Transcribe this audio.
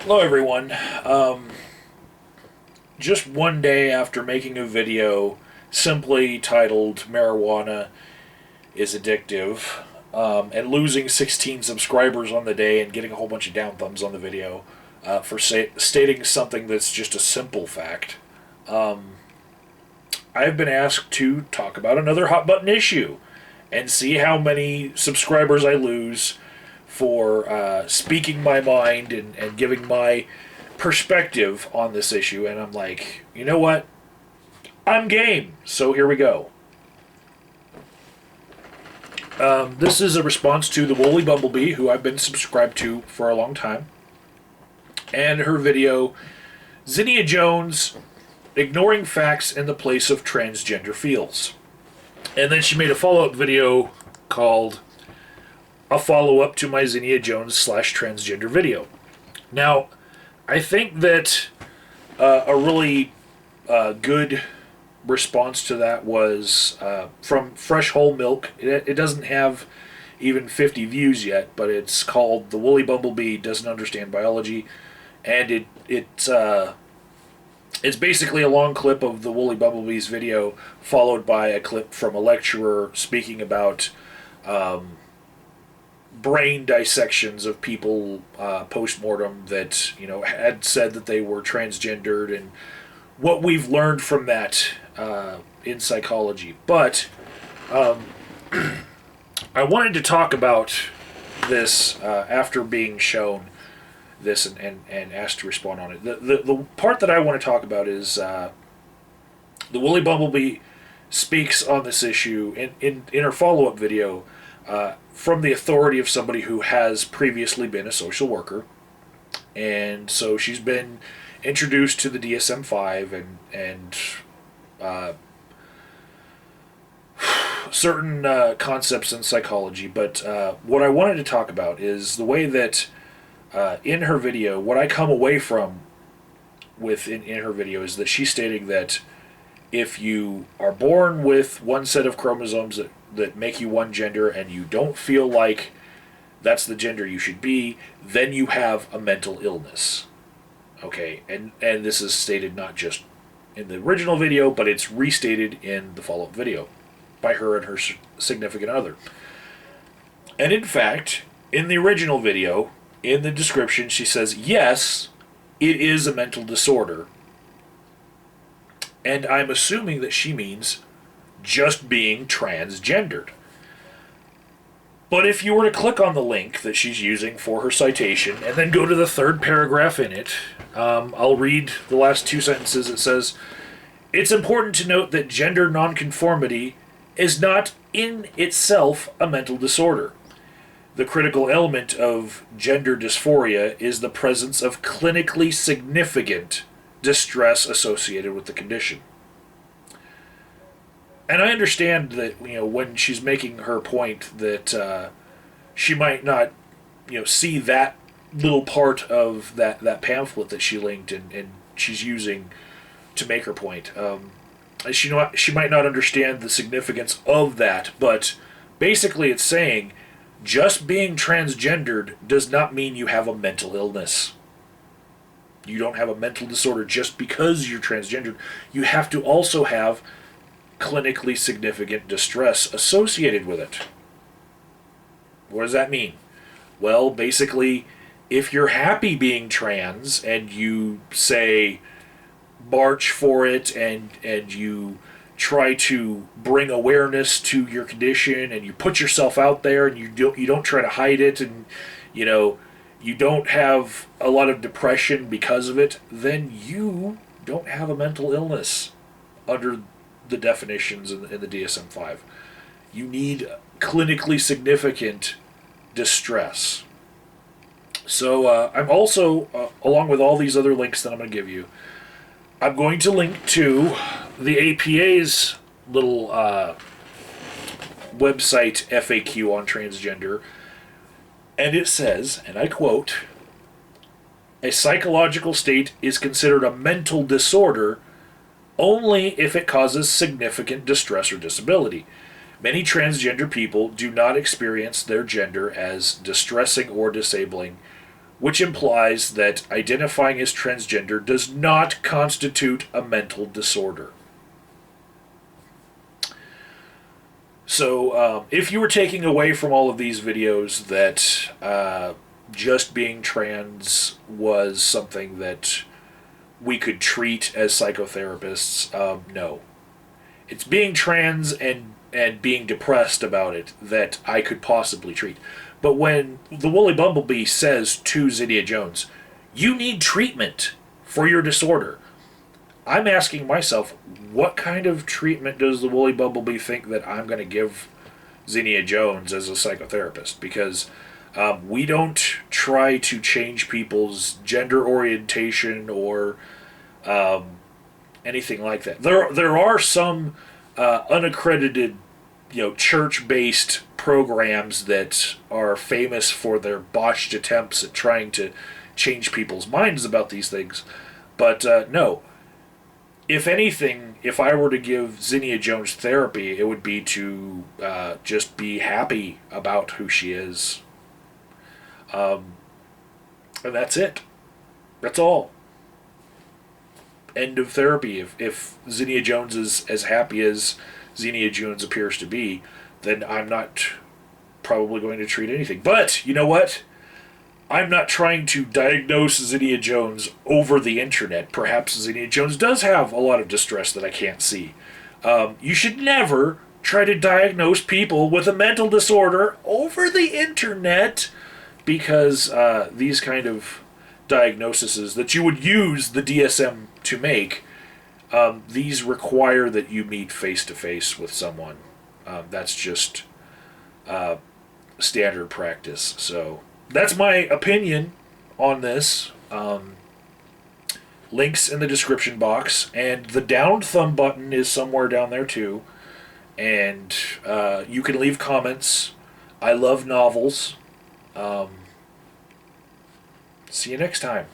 Hello, everyone. Just one day after making a video simply titled Marijuana is Addictive, and losing 16 subscribers on the day and getting a whole bunch of down thumbs on the video for stating something that's just a simple fact, I've been asked to talk about another hot button issue and see how many subscribers I lose for speaking my mind and giving my perspective on this issue. And I'm like, you know what? I'm game. So here we go. This is a response to the Wolly Bumblebee, who I've been subscribed to for a long time, and her video, Zinnia Jones, Ignoring Facts in the Place of Transgender Feels. And then she made a follow-up video called a follow-up to my Zinnia Jones / transgender video. Now, I think that a really good response to that was from FreshWholeMilk. It doesn't have even 50 views yet, but it's called The Wolly Bumblebee Doesn't Understand Biology, and it's basically a long clip of the Wolly Bumblebee's video followed by a clip from a lecturer speaking about brain dissections of people post-mortem that, had said that they were transgendered and what we've learned from that in psychology. But I wanted to talk about this after being shown this and asked to respond on it. The part that I want to talk about is the Wolly Bumblebee speaks on this issue in her follow-up video from the authority of somebody who has previously been a social worker. And so she's been introduced to the DSM-5 and certain concepts in psychology. But what I wanted to talk about is the way that in her video, what I come away from with in her video is that she's stating that if you are born with one set of chromosomes that make you one gender and you don't feel like that's the gender you should be, then you have a mental illness. Okay, and this is stated not just in the original video, but it's restated in the follow-up video by her and her significant other. And in fact, in the original video, in the description, she says, yes, it is a mental disorder. And I'm assuming that she means just being transgendered. But if you were to click on the link that she's using for her citation and then go to the third paragraph in it, I'll read the last two sentences. It says, it's important to note that gender nonconformity is not in itself a mental disorder. The critical element of gender dysphoria is the presence of clinically significant distress associated with the condition. And I understand that, when she's making her point that she might not, see that little part of that pamphlet that she linked and she's using to make her point. She might not understand the significance of that, but basically it's saying just being transgendered does not mean you have a mental illness. You don't have a mental disorder just because you're transgendered. You have to also have clinically significant distress associated with it. What does that mean? Well, basically, if you're happy being trans and you say march for it and you try to bring awareness to your condition and you put yourself out there and you don't try to hide it and you don't have a lot of depression because of it, then you don't have a mental illness under the definitions in the DSM-5. You need clinically significant distress. So I'm also, along with all these other links that I'm going to give you, I'm going to link to the APA's little website FAQ on transgender. And it says, and I quote, a psychological state is considered a mental disorder only if it causes significant distress or disability. Many transgender people do not experience their gender as distressing or disabling which implies that identifying as transgender does not constitute a mental disorder. So, if you were taking away from all of these videos that just being trans was something that we could treat as psychotherapists, no. It's being trans and being depressed about it that I could possibly treat. But when the Wolly Bumblebee says to Zinnia Jones, you need treatment for your disorder, I'm asking myself, what kind of treatment does the Wolly Bumblebee think that I'm going to give Zinnia Jones as a psychotherapist? Because we don't try to change people's gender orientation or anything like that. There are some unaccredited, church-based programs that are famous for their botched attempts at trying to change people's minds about these things. But no. If anything, if I were to give Zinnia Jones therapy, it would be to just be happy about who she is. And that's it. That's all. End of therapy. If Zinnia Jones is as happy as Zinnia Jones appears to be, then I'm not probably going to treat anything. But, you know what? I'm not trying to diagnose Zinnia Jones over the internet. Perhaps Zinnia Jones does have a lot of distress that I can't see. You should never try to diagnose people with a mental disorder over the internet, because these kind of diagnoses that you would use the DSM to make, these require that you meet face-to-face with someone. That's just standard practice. So that's my opinion on this. Links in the description box, and the down thumb button is somewhere down there too. And you can leave comments. I love novels. See you next time.